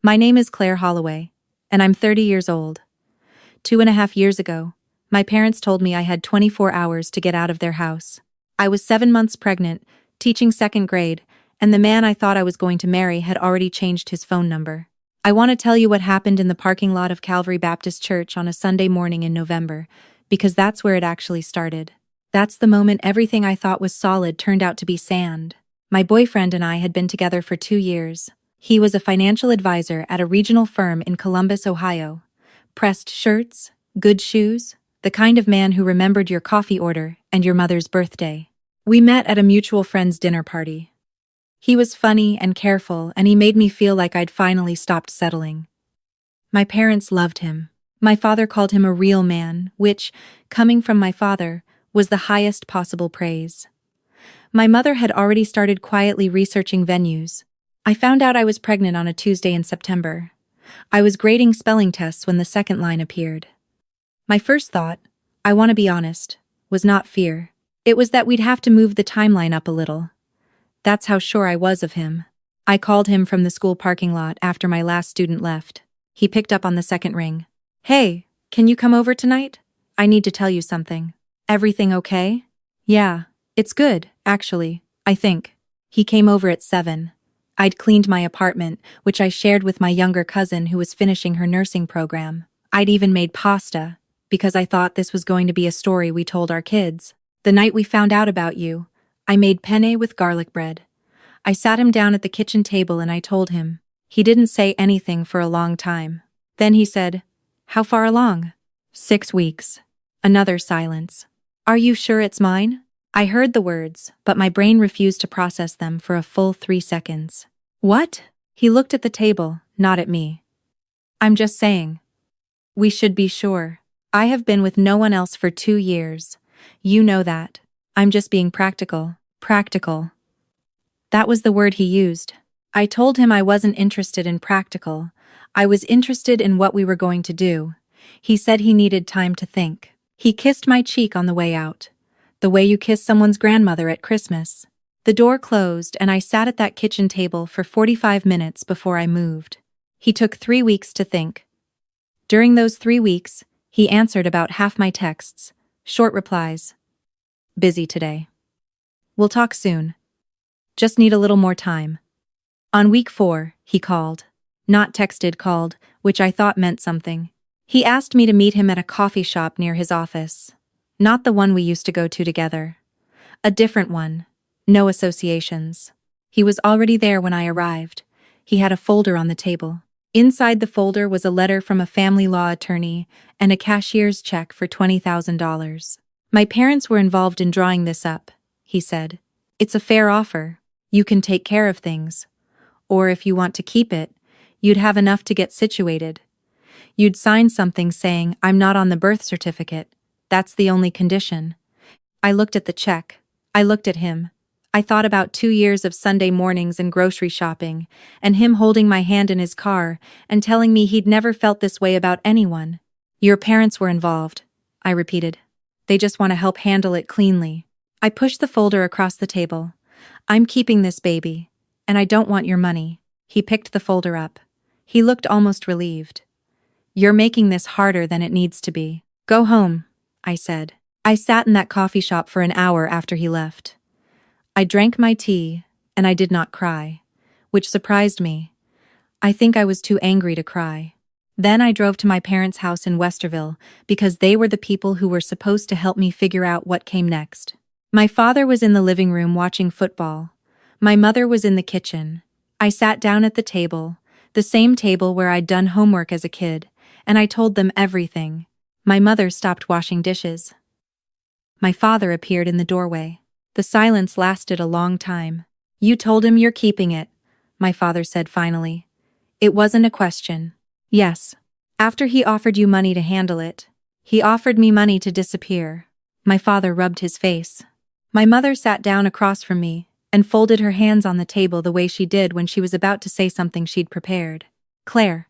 My name is Claire Holloway, and I'm 30 years old. 2.5 years ago, my parents told me I had 24 hours to get out of their house. I was 7 months pregnant, teaching second grade, and the man I thought I was going to marry had already changed his phone number. I want to tell you what happened in the parking lot of Calvary Baptist Church on a Sunday morning in November, because that's where it actually started. That's the moment everything I thought was solid turned out to be sand. My boyfriend and I had been together for 2 years. He was a financial advisor at a regional firm in Columbus, Ohio. Pressed shirts, good shoes, the kind of man who remembered your coffee order and your mother's birthday. We met at a mutual friend's dinner party. He was funny and careful, and he made me feel like I'd finally stopped settling. My parents loved him. My father called him a real man, which, coming from my father, was the highest possible praise. My mother had already started quietly researching venues. I found out I was pregnant on a Tuesday in September. I was grading spelling tests when the second line appeared. My first thought, I want to be honest, was not fear. It was that we'd have to move the timeline up a little. That's how sure I was of him. I called him from the school parking lot after my last student left. He picked up on the second ring. Hey, can you come over tonight? I need to tell you something. Everything okay? Yeah, it's good, actually, I think. He came over at 7. I'd cleaned my apartment, which I shared with my younger cousin who was finishing her nursing program. I'd even made pasta, because I thought this was going to be a story we told our kids. The night we found out about you, I made penne with garlic bread. I sat him down at the kitchen table and I told him. He didn't say anything for a long time. Then he said, "How far along?" 6 weeks. Another silence. "Are you sure it's mine?" I heard the words, but my brain refused to process them for a full 3 seconds. What? He looked at the table, not at me. I'm just saying. We should be sure. I have been with no one else for 2 years. You know that. I'm just being practical. Practical. That was the word he used. I told him I wasn't interested in practical. I was interested in what we were going to do. He said he needed time to think. He kissed my cheek on the way out. The way you kiss someone's grandmother at Christmas. The door closed and I sat at that kitchen table for 45 minutes before I moved. He took 3 weeks to think. During those 3 weeks, he answered about half my texts. Short replies. Busy today. We'll talk soon. Just need a little more time. On week 4, he called. Not texted, called, which I thought meant something. He asked me to meet him at a coffee shop near his office. Not the one we used to go to together. A different one. No associations. He was already there when I arrived. He had a folder on the table. Inside the folder was a letter from a family law attorney and a cashier's check for $20,000. My parents were involved in drawing this up, he said. It's a fair offer. You can take care of things. Or if you want to keep it, you'd have enough to get situated. You'd sign something saying, I'm not on the birth certificate. That's the only condition. I looked at the check. I looked at him. I thought about 2 years of Sunday mornings and grocery shopping, and him holding my hand in his car and telling me he'd never felt this way about anyone. Your parents were involved, I repeated. They just want to help handle it cleanly. I pushed the folder across the table. I'm keeping this baby, and I don't want your money. He picked the folder up. He looked almost relieved. You're making this harder than it needs to be. Go home, I said. I sat in that coffee shop for an hour after he left. I drank my tea, and I did not cry, which surprised me. I think I was too angry to cry. Then I drove to my parents' house in Westerville because they were the people who were supposed to help me figure out what came next. My father was in the living room watching football. My mother was in the kitchen. I sat down at the table, the same table where I'd done homework as a kid, and I told them everything. My mother stopped washing dishes. My father appeared in the doorway. The silence lasted a long time. You told him you're keeping it, my father said finally. It wasn't a question. Yes. After he offered you money to handle it, he offered me money to disappear. My father rubbed his face. My mother sat down across from me and folded her hands on the table the way she did when she was about to say something she'd prepared. Claire,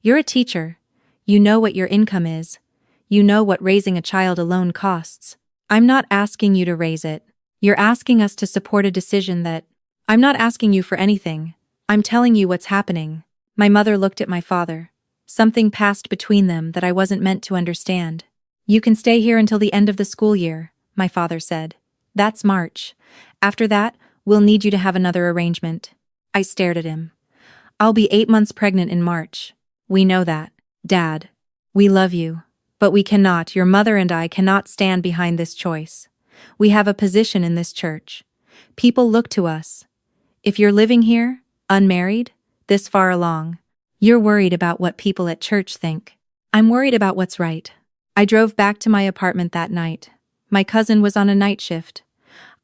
you're a teacher. You know what your income is. You know what raising a child alone costs. I'm not asking you to raise it. You're asking us to support a decision that... I'm not asking you for anything. I'm telling you what's happening. My mother looked at my father. Something passed between them that I wasn't meant to understand. You can stay here until the end of the school year, my father said. That's March. After that, we'll need you to have another arrangement. I stared at him. I'll be 8 months pregnant in March. We know that, Dad. We love you. But we cannot, your mother and I cannot stand behind this choice. We have a position in this church. People look to us. If you're living here, unmarried, this far along, you're worried about what people at church think. I'm worried about what's right. I drove back to my apartment that night. My cousin was on a night shift.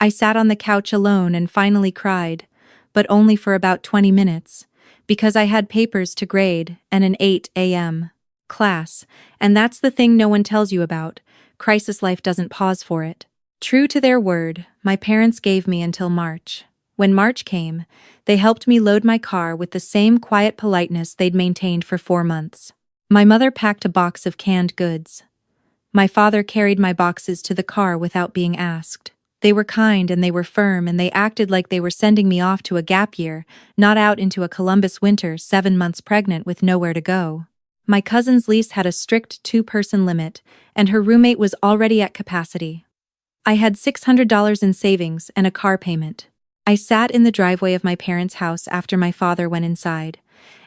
I sat on the couch alone and finally cried, but only for about 20 minutes, because I had papers to grade and an 8 a.m. class, and that's the thing no one tells you about. Crisis life doesn't pause for it. True to their word, my parents gave me until March. When March came, they helped me load my car with the same quiet politeness they'd maintained for 4 months. My mother packed a box of canned goods. My father carried my boxes to the car without being asked. They were kind and they were firm and they acted like they were sending me off to a gap year, not out into a Columbus winter 7 months pregnant with nowhere to go. My cousin's lease had a strict 2-person limit, and her roommate was already at capacity. I had $600 in savings and a car payment. I sat in the driveway of my parents' house after my father went inside,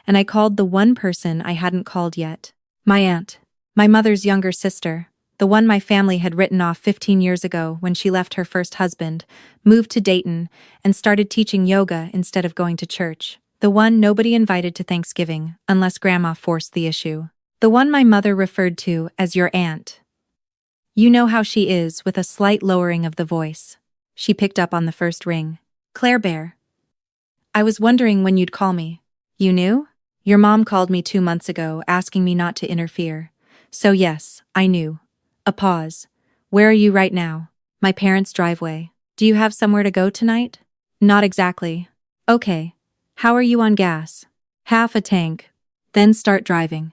and I called the one person I hadn't called yet. My aunt, my mother's younger sister, the one my family had written off 15 years ago when she left her first husband, moved to Dayton, and started teaching yoga instead of going to church. The one nobody invited to Thanksgiving, unless Grandma forced the issue. The one my mother referred to as your aunt. You know how she is, with a slight lowering of the voice. She picked up on the first ring. Claire Bear. I was wondering when you'd call me. You knew? Your mom called me 2 months ago, asking me not to interfere. So yes, I knew. A pause. Where are you right now? My parents' driveway. Do you have somewhere to go tonight? Not exactly. Okay. How are you on gas? Half a tank. Then start driving.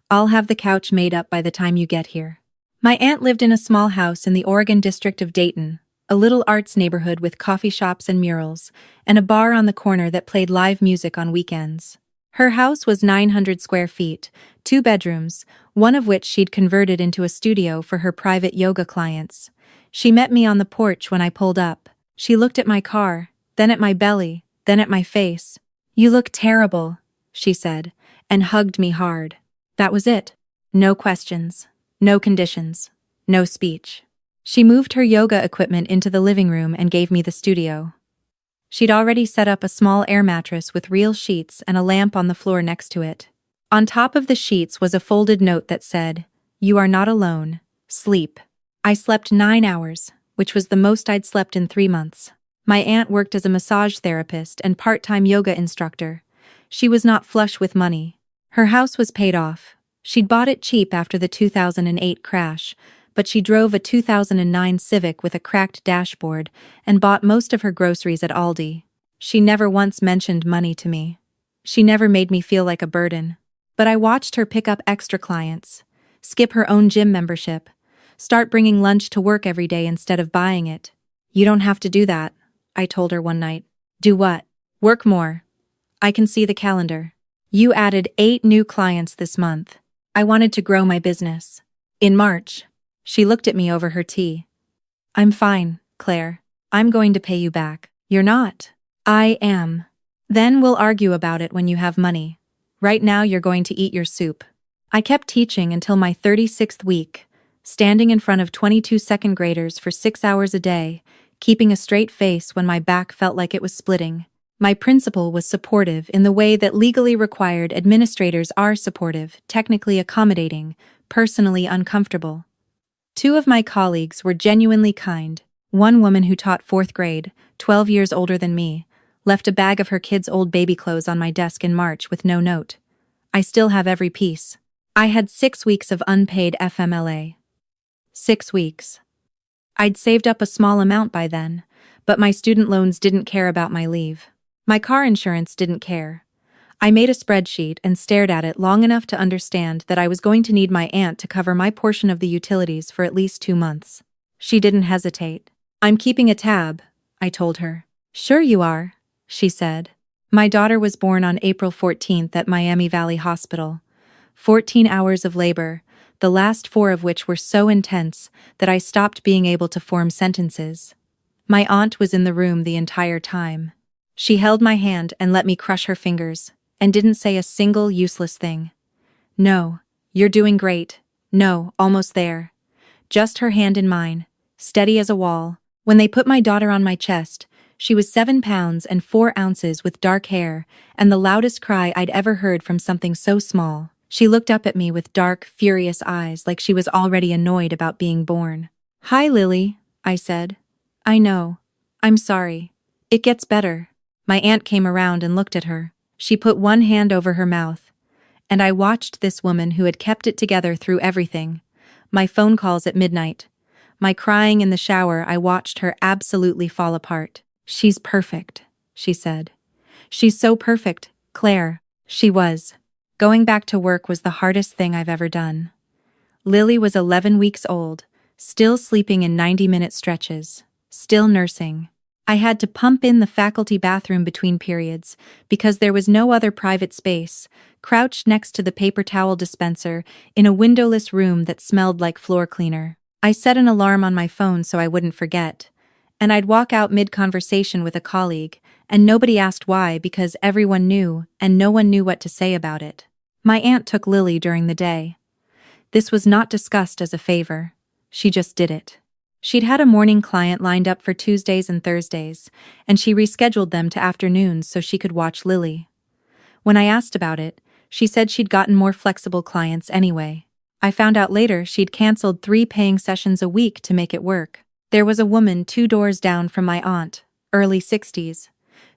I'll have the couch made up by the time you get here. My aunt lived in a small house in the Oregon district of Dayton, a little arts neighborhood with coffee shops and murals, and a bar on the corner that played live music on weekends. Her house was 900 square feet, 2 bedrooms, one of which she'd converted into a studio for her private yoga clients. She met me on the porch when I pulled up. She looked at my car, then at my belly, then at my face. You look terrible, she said, and hugged me hard. That was it. No questions, no conditions, no speech. She moved her yoga equipment into the living room and gave me the studio. She'd already set up a small air mattress with real sheets and a lamp on the floor next to it. On top of the sheets was a folded note that said, "You are not alone. Sleep." I slept 9 hours, which was the most I'd slept in 3 months. My aunt worked as a massage therapist and part-time yoga instructor. She was not flush with money. Her house was paid off. She'd bought it cheap after the 2008 crash, but she drove a 2009 Civic with a cracked dashboard and bought most of her groceries at Aldi. She never once mentioned money to me. She never made me feel like a burden. But I watched her pick up extra clients, skip her own gym membership, start bringing lunch to work every day instead of buying it. You don't have to do that, I told her one night. Do what? Work more. I can see the calendar. You added 8 new clients this month. I wanted to grow my business. In March, she looked at me over her tea. I'm fine, Claire. I'm going to pay you back. You're not. I am. Then we'll argue about it when you have money. Right now you're going to eat your soup. I kept teaching until my 36th week, standing in front of 22 second graders for 6 hours a day, keeping a straight face when my back felt like it was splitting. My principal was supportive in the way that legally required administrators are supportive, technically accommodating, personally uncomfortable. 2 of my colleagues were genuinely kind. One woman who taught 4th grade, 12 years older than me, left a bag of her kids' old baby clothes on my desk in March with no note. I still have every piece. I had 6 weeks of unpaid FMLA. 6 weeks. I'd saved up a small amount by then, but my student loans didn't care about my leave. My car insurance didn't care. I made a spreadsheet and stared at it long enough to understand that I was going to need my aunt to cover my portion of the utilities for at least 2 months. She didn't hesitate. I'm keeping a tab, I told her. Sure you are, she said. My daughter was born on April 14th at Miami Valley Hospital. 14 hours of labor, the last 4 of which were so intense that I stopped being able to form sentences. My aunt was in the room the entire time. She held my hand and let me crush her fingers, and didn't say a single useless thing. No, you're doing great. No, almost there. Just her hand in mine, steady as a wall. When they put my daughter on my chest, she was 7 pounds and 4 ounces with dark hair, and the loudest cry I'd ever heard from something so small. She looked up at me with dark, furious eyes like she was already annoyed about being born. "Hi, Lily," I said. "I know. I'm sorry. It gets better." My aunt came around and looked at her. She put one hand over her mouth. And I watched this woman who had kept it together through everything. My phone calls at midnight. My crying in the shower, I watched her absolutely fall apart. "She's perfect," she said. "She's so perfect, Claire." She was. Going back to work was the hardest thing I've ever done. Lily was 11 weeks old, still sleeping in 90-minute stretches, still nursing. I had to pump in the faculty bathroom between periods because there was no other private space, crouched next to the paper towel dispenser in a windowless room that smelled like floor cleaner. I set an alarm on my phone so I wouldn't forget, and I'd walk out mid-conversation with a colleague, and nobody asked why because everyone knew and no one knew what to say about it. My aunt took Lily during the day. This was not discussed as a favor. She just did it. She'd had a morning client lined up for Tuesdays and Thursdays, and she rescheduled them to afternoons so she could watch Lily. When I asked about it, she said she'd gotten more flexible clients anyway. I found out later she'd canceled 3 paying sessions a week to make it work. There was a woman 2 doors down from my aunt, early 60s,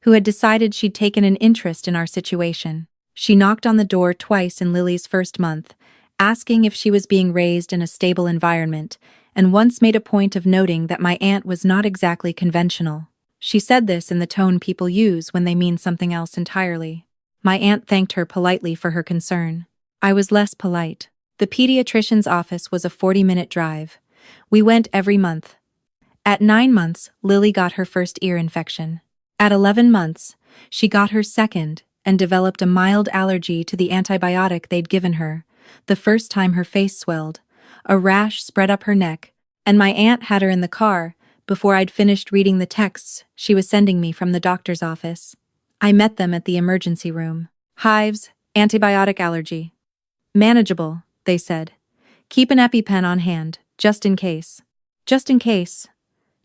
who had decided she'd taken an interest in our situation. She knocked on the door twice in Lily's first month, asking if she was being raised in a stable environment, and once made a point of noting that my aunt was not exactly conventional. She said this in the tone people use when they mean something else entirely. My aunt thanked her politely for her concern. I was less polite. The pediatrician's office was a 40-minute drive. We went every month. At 9 months, Lily got her first ear infection. At 11 months, she got her second and developed a mild allergy to the antibiotic they'd given her. The first time her face swelled, a rash spread up her neck, and my aunt had her in the car before I'd finished reading the texts she was sending me from the doctor's office. I met them at the emergency room. "Hives, antibiotic allergy. Manageable," they said. "Keep an EpiPen on hand, just in case." Just in case.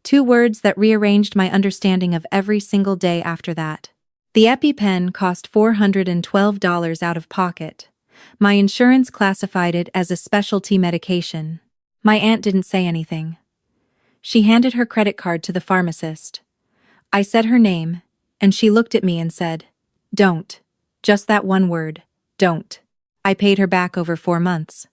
2 words that rearranged my understanding of every single day after that. The EpiPen cost $412 out of pocket. My insurance classified it as a specialty medication. My aunt didn't say anything. She handed her credit card to the pharmacist. I said her name, and she looked at me and said, "Don't." Just that one word, "Don't." I paid her back over 4 months.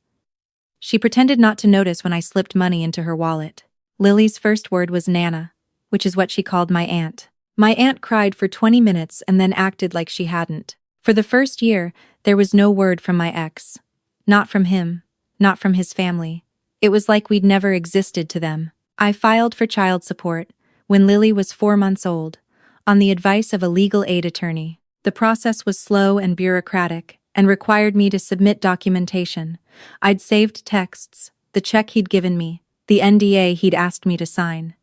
She pretended not to notice when I slipped money into her wallet. Lily's first word was Nana, which is what she called my aunt. My aunt cried for 20 minutes and then acted like she hadn't. For the first year, there was no word from my ex. Not from him, not from his family. It was like we'd never existed to them. I filed for child support when Lily was 4 months old, on the advice of a legal aid attorney. The process was slow and bureaucratic and required me to submit documentation. I'd saved texts, the check he'd given me, the NDA he'd asked me to sign.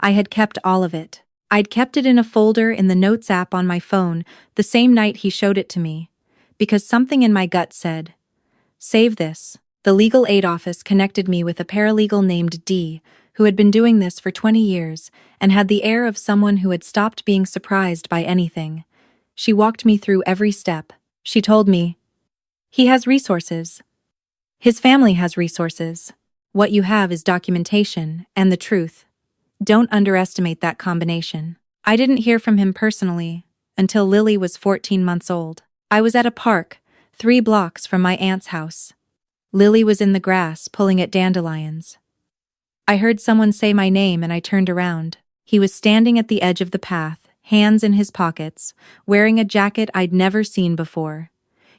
I had kept all of it. I'd kept it in a folder in the Notes app on my phone the same night he showed it to me, because something in my gut said, "Save this." The legal aid office connected me with a paralegal named Dee, who had been doing this for 20 years and had the air of someone who had stopped being surprised by anything. She walked me through every step. She told me, "He has resources. His family has resources. What you have is documentation and the truth. Don't underestimate that combination." I didn't hear from him personally until Lily was 14 months old. I was at a park, 3 blocks from my aunt's house. Lily was in the grass pulling at dandelions. I heard someone say my name and I turned around. He was standing at the edge of the path, hands in his pockets, wearing a jacket I'd never seen before.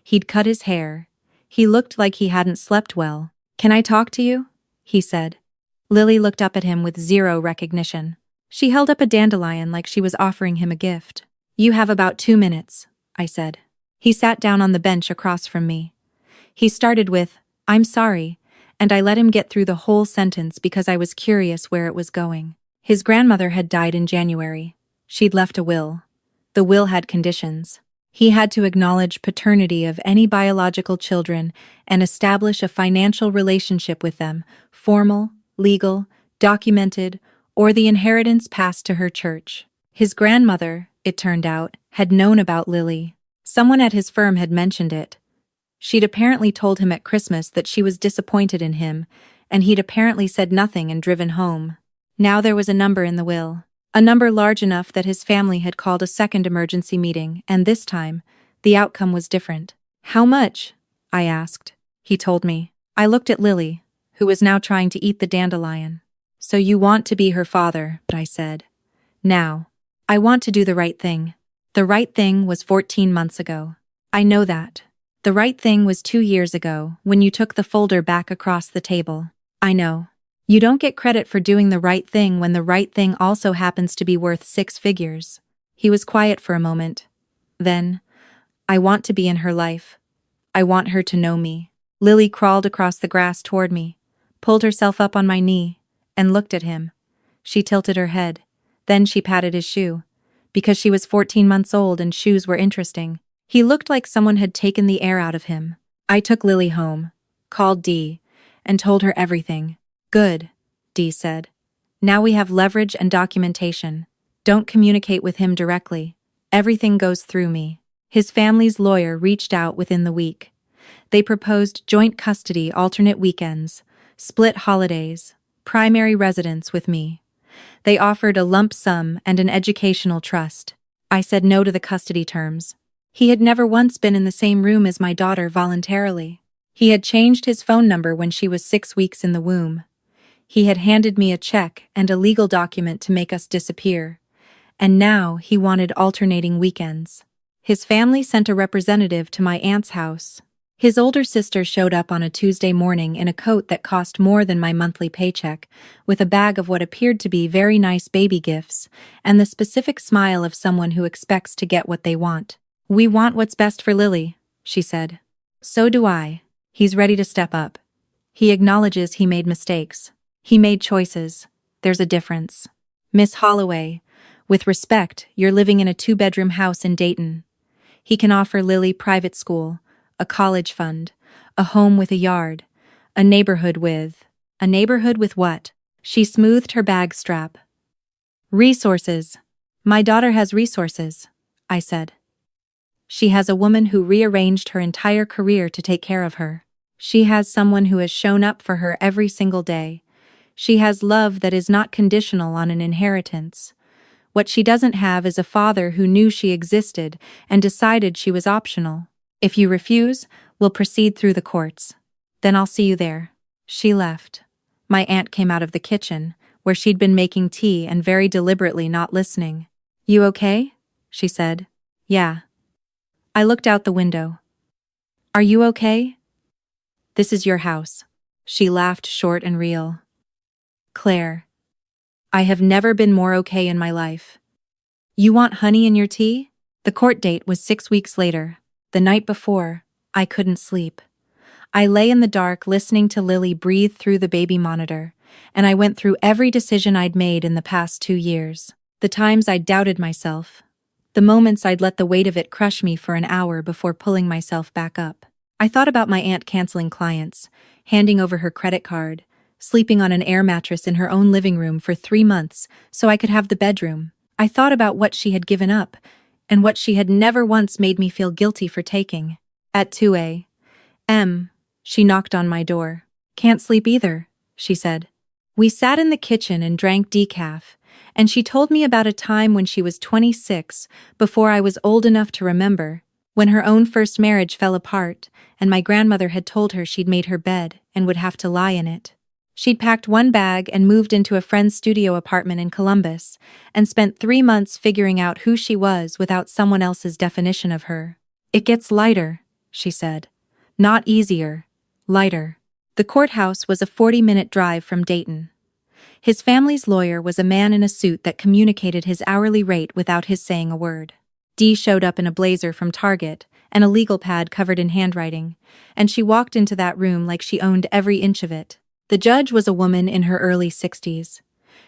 He'd cut his hair. He looked like he hadn't slept well. "Can I talk to you?" he said. Lily looked up at him with zero recognition. She held up a dandelion like she was offering him a gift. You have about 2 minutes, I said. He sat down on the bench across from me. He started with, I'm sorry, and I let him get through the whole sentence because I was curious where it was going. His grandmother had died in January. She'd left a will. The will had conditions. He had to acknowledge paternity of any biological children and establish a financial relationship with them, formal, legal, documented, or the inheritance passed to her church. His grandmother, it turned out, had known about Lily. Someone at his firm had mentioned it. She'd apparently told him at Christmas that she was disappointed in him, and he'd apparently said nothing and driven home. Now there was a number in the will. A number large enough that his family had called a second emergency meeting, and this time, the outcome was different. How much? I asked. He told me. I looked at Lily, who was now trying to eat the dandelion. So you want to be her father, I said. Now. I want to do the right thing. The right thing was 14 months ago. I know that. The right thing was 2 years ago, when you took the folder back across the table. I know. You don't get credit for doing the right thing when the right thing also happens to be worth 6 figures. He was quiet for a moment. Then, I want to be in her life. I want her to know me. Lily crawled across the grass toward me, pulled herself up on my knee, and looked at him. She tilted her head. Then she patted his shoe. Because she was 14 months old and shoes were interesting. He looked like someone had taken the air out of him. I took Lily home, called Dee, and told her everything. Good, Dee said. Now we have leverage and documentation. Don't communicate with him directly. Everything goes through me. His family's lawyer reached out within the week. They proposed joint custody alternate weekends, split holidays, primary residence with me. They offered a lump sum and an educational trust. I said no to the custody terms. He had never once been in the same room as my daughter voluntarily. He had changed his phone number when she was 6 weeks in the womb. He had handed me a check and a legal document to make us disappear. And now he wanted alternating weekends. His family sent a representative to my aunt's house. His older sister showed up on a Tuesday morning in a coat that cost more than my monthly paycheck, with a bag of what appeared to be very nice baby gifts, and the specific smile of someone who expects to get what they want. We want what's best for Lily, she said. So do I. He's ready to step up. He acknowledges he made mistakes. He made choices. There's a difference. Miss Holloway, with respect, you're living in a 2-bedroom house in Dayton. He can offer Lily private school, a college fund, a home with a yard, a neighborhood with what? She smoothed her bag strap. Resources. My daughter has resources, I said. She has a woman who rearranged her entire career to take care of her. She has someone who has shown up for her every single day. She has love that is not conditional on an inheritance. What she doesn't have is a father who knew she existed and decided she was optional. If you refuse, we'll proceed through the courts. Then I'll see you there. She left. My aunt came out of the kitchen, where she'd been making tea and very deliberately not listening. You okay? She said. Yeah. I looked out the window. Are you okay? This is your house. She laughed short and real. Claire. I have never been more okay in my life. You want honey in your tea? The court date was 6 weeks later. The night before, I couldn't sleep. I lay in the dark listening to Lily breathe through the baby monitor, and I went through every decision I'd made in the past 2 years. The times I'd doubted myself. The moments I'd let the weight of it crush me for an hour before pulling myself back up. I thought about my aunt canceling clients, handing over her credit card, sleeping on an air mattress in her own living room for 3 months so I could have the bedroom. I thought about what she had given up, and what she had never once made me feel guilty for taking. At 2 a.m., she knocked on my door. Can't sleep either, she said. We sat in the kitchen and drank decaf, and she told me about a time when she was 26, before I was old enough to remember, when her own first marriage fell apart, and my grandmother had told her she'd made her bed and would have to lie in it. She'd packed one bag and moved into a friend's studio apartment in Columbus, and spent 3 months figuring out who she was without someone else's definition of her. It gets lighter, she said. Not easier, lighter. The courthouse was a 40-minute drive from Dayton. His family's lawyer was a man in a suit that communicated his hourly rate without his saying a word. Dee showed up in a blazer from Target and a legal pad covered in handwriting, and she walked into that room like she owned every inch of it. The judge was a woman in her early 60s.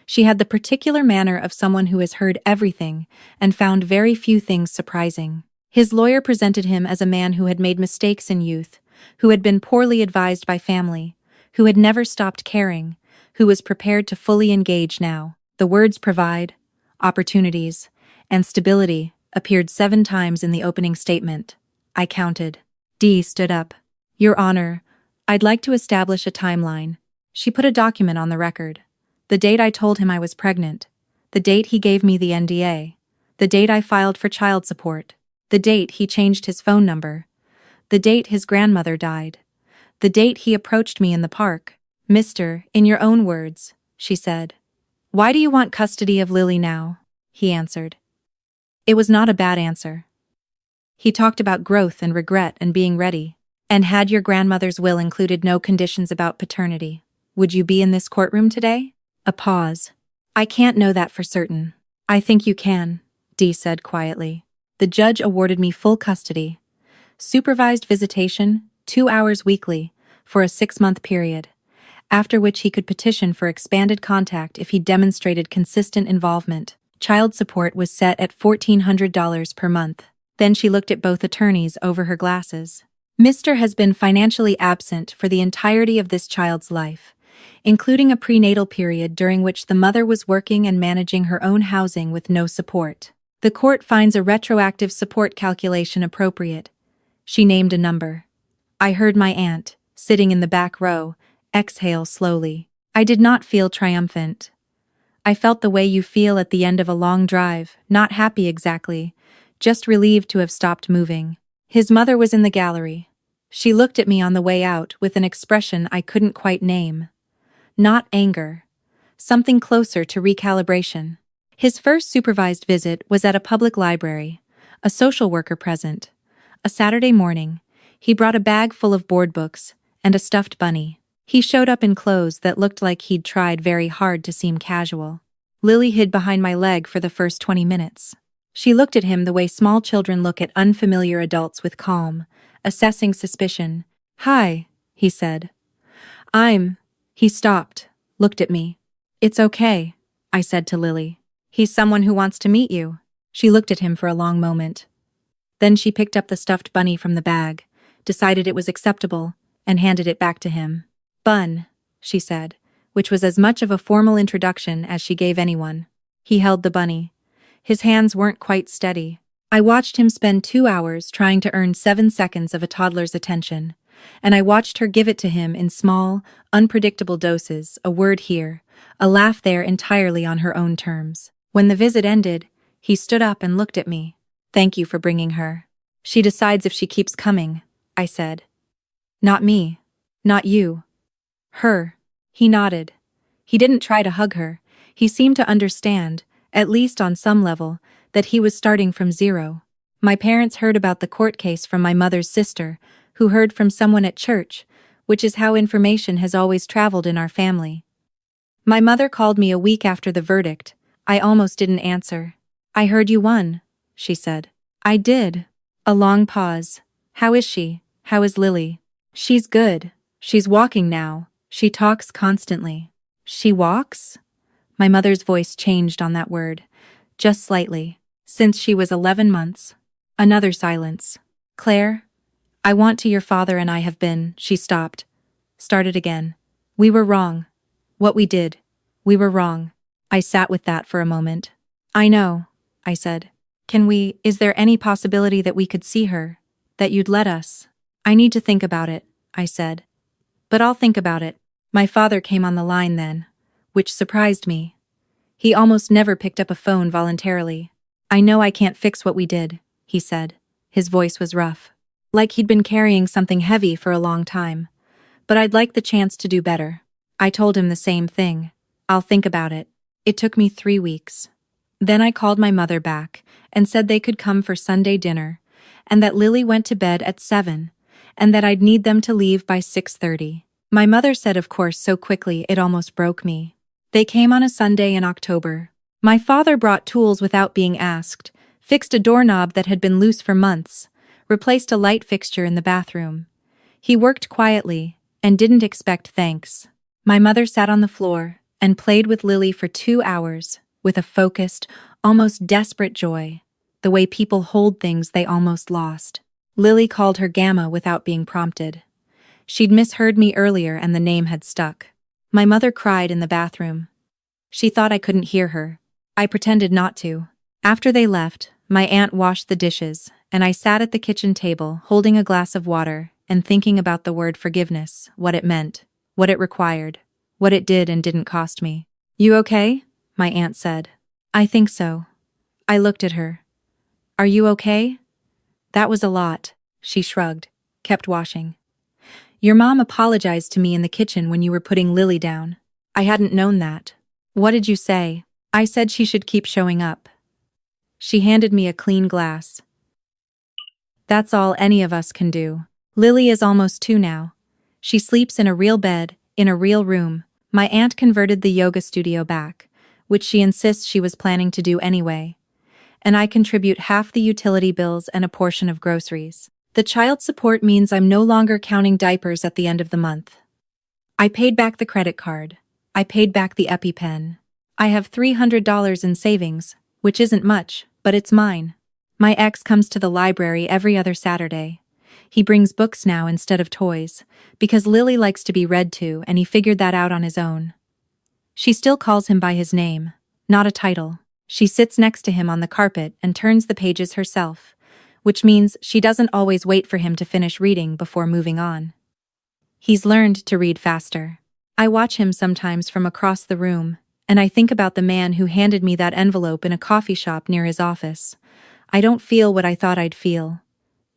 She had the particular manner of someone who has heard everything and found very few things surprising. His lawyer presented him as a man who had made mistakes in youth, who had been poorly advised by family, who had never stopped caring, who was prepared to fully engage now. The words provide, opportunities, and stability appeared 7 times in the opening statement. I counted. Dee stood up. Your Honor, I'd like to establish a timeline. She put a document on the record. The date I told him I was pregnant. The date he gave me the NDA. The date I filed for child support. The date he changed his phone number. The date his grandmother died. The date he approached me in the park. Mister, in your own words, she said. Why do you want custody of Lily now? He answered. It was not a bad answer. He talked about growth and regret and being ready. And had your grandmother's will included no conditions about paternity, would you be in this courtroom today? A pause. I can't know that for certain. I think you can, Dee said quietly. The judge awarded me full custody. Supervised visitation, 2 hours weekly, for a 6-month period, after which he could petition for expanded contact if he demonstrated consistent involvement. Child support was set at $1,400 per month. Then she looked at both attorneys over her glasses. Mr. has been financially absent for the entirety of this child's life, including a prenatal period during which the mother was working and managing her own housing with no support. The court finds a retroactive support calculation appropriate. She named a number. I heard my aunt, sitting in the back row, exhale slowly. I did not feel triumphant. I felt the way you feel at the end of a long drive, not happy exactly, just relieved to have stopped moving. His mother was in the gallery. She looked at me on the way out with an expression I couldn't quite name. Not anger. Something closer to recalibration. His first supervised visit was at a public library, a social worker present. A Saturday morning, he brought a bag full of board books and a stuffed bunny. He showed up in clothes that looked like he'd tried very hard to seem casual. Lily hid behind my leg for the first 20 minutes. She looked at him the way small children look at unfamiliar adults with calm, assessing suspicion. Hi, he said. He stopped, looked at me. It's okay, I said to Lily. He's someone who wants to meet you. She looked at him for a long moment. Then she picked up the stuffed bunny from the bag, decided it was acceptable, and handed it back to him. Bun, she said, which was as much of a formal introduction as she gave anyone. He held the bunny. His hands weren't quite steady. I watched him spend 2 hours trying to earn 7 seconds of a toddler's attention, and I watched her give it to him in small, unpredictable doses, a word here, a laugh there entirely on her own terms. When the visit ended, he stood up and looked at me. Thank you for bringing her. She decides if she keeps coming, I said. Not me. Not you. Her. He nodded. He didn't try to hug her. He seemed to understand, at least on some level, that he was starting from zero. My parents heard about the court case from my mother's sister, who heard from someone at church, which is how information has always traveled in our family. My mother called me a week after the verdict. I almost didn't answer. I heard you won, she said. I did. A long pause. How is she? How is Lily? She's good. She's walking now. She talks constantly. She walks? My mother's voice changed on that word, just slightly. Since she was 11 months. Another silence. Claire? I want to your father and I have been, she stopped. Started again. We were wrong. What we did. We were wrong. I sat with that for a moment. I know, I said. Is there any possibility that we could see her? That you'd let us? I need to think about it, I said. But I'll think about it. My father came on the line then, which surprised me. He almost never picked up a phone voluntarily. I know I can't fix what we did, he said. His voice was rough. Like he'd been carrying something heavy for a long time. But I'd like the chance to do better. I told him the same thing. I'll think about it. It took me 3 weeks. Then I called my mother back and said they could come for Sunday dinner, and that Lily went to bed at 7, and that I'd need them to leave by 6:30. My mother said of course so quickly it almost broke me. They came on a Sunday in October. My father brought tools without being asked, fixed a doorknob that had been loose for months, replaced a light fixture in the bathroom. He worked quietly and didn't expect thanks. My mother sat on the floor and played with Lily for 2 hours, with a focused, almost desperate joy, the way people hold things they almost lost. Lily called her Gamma without being prompted. She'd misheard me earlier and the name had stuck. My mother cried in the bathroom. She thought I couldn't hear her. I pretended not to. After they left, my aunt washed the dishes, and I sat at the kitchen table holding a glass of water and thinking about the word forgiveness, what it meant, what it required, what it did and didn't cost me. "You okay?" my aunt said. "I think so." I looked at her. "Are you okay?" "That was a lot," she shrugged, kept washing. "Your mom apologized to me in the kitchen when you were putting Lily down. I hadn't known that." "What did you say?" "I said she should keep showing up." She handed me a clean glass. "That's all any of us can do. Lily is almost 2 now. She sleeps in a real bed, in a real room." My aunt converted the yoga studio back, which she insists she was planning to do anyway. And I contribute half the utility bills and a portion of groceries. The child support means I'm no longer counting diapers at the end of the month. I paid back the credit card. I paid back the EpiPen. I have $300 in savings, which isn't much, but it's mine. My ex comes to the library every other Saturday. He brings books now instead of toys, because Lily likes to be read to and he figured that out on his own. She still calls him by his name, not a title. She sits next to him on the carpet and turns the pages herself, which means she doesn't always wait for him to finish reading before moving on. He's learned to read faster. I watch him sometimes from across the room, and I think about the man who handed me that envelope in a coffee shop near his office. I don't feel what I thought I'd feel.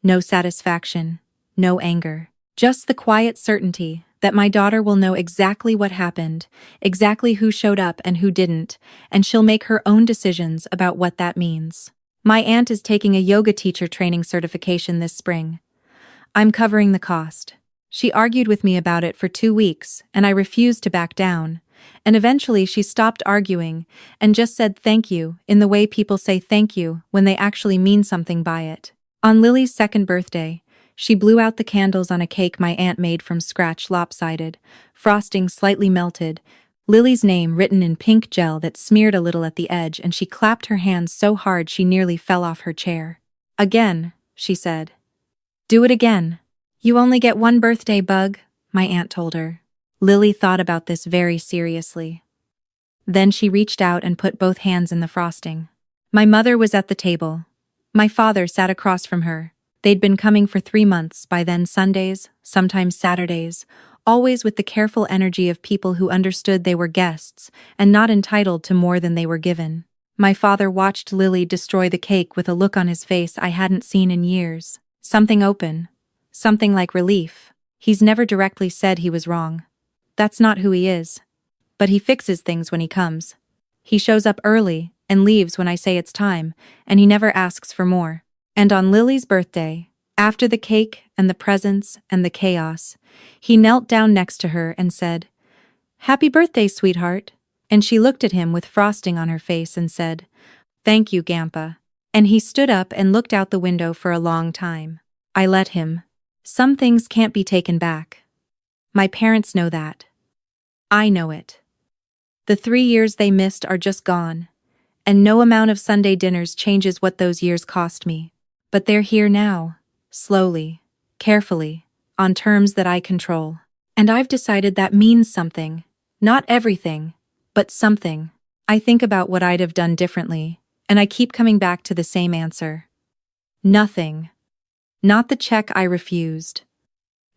No satisfaction, no anger. Just the quiet certainty that my daughter will know exactly what happened, exactly who showed up and who didn't, and she'll make her own decisions about what that means. My aunt is taking a yoga teacher training certification this spring. I'm covering the cost. She argued with me about it for 2 weeks, and I refused to back down. And eventually she stopped arguing and just said thank you in the way people say thank you when they actually mean something by it. On Lily's 2nd birthday, she blew out the candles on a cake my aunt made from scratch, lopsided, frosting slightly melted, Lily's name written in pink gel that smeared a little at the edge, and she clapped her hands so hard she nearly fell off her chair. "Again," she said. "Do it again. You only get 1 birthday, bug," my aunt told her. Lily thought about this very seriously. Then she reached out and put both hands in the frosting. My mother was at the table. My father sat across from her. They'd been coming for 3 months, by then Sundays, sometimes Saturdays, always with the careful energy of people who understood they were guests and not entitled to more than they were given. My father watched Lily destroy the cake with a look on his face I hadn't seen in years. Something open. Something like relief. He's never directly said he was wrong. That's not who he is. But he fixes things when he comes. He shows up early and leaves when I say it's time, and he never asks for more. And on Lily's birthday, after the cake and the presents and the chaos, he knelt down next to her and said, "Happy birthday, sweetheart." And she looked at him with frosting on her face and said, "Thank you, Gampa." And he stood up and looked out the window for a long time. I let him. Some things can't be taken back. My parents know that. I know it. The 3 years they missed are just gone, and no amount of Sunday dinners changes what those years cost me. But they're here now, slowly, carefully, on terms that I control. And I've decided that means something. Not everything, but something. I think about what I'd have done differently, and I keep coming back to the same answer. Nothing. Not the check I refused.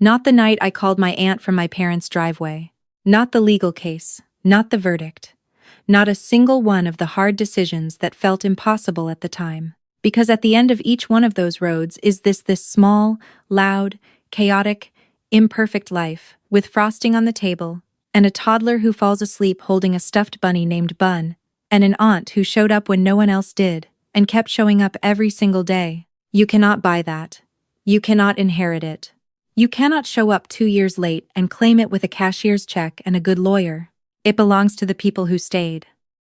Not the night I called my aunt from my parents' driveway. Not the legal case. Not the verdict. Not a single one of the hard decisions that felt impossible at the time. Because at the end of each one of those roads is this small, loud, chaotic, imperfect life, with frosting on the table, and a toddler who falls asleep holding a stuffed bunny named Bun, and an aunt who showed up when no one else did, and kept showing up every single day. You cannot buy that. You cannot inherit it. You cannot show up 2 years late and claim it with a cashier's check and a good lawyer. It belongs to the people who stayed.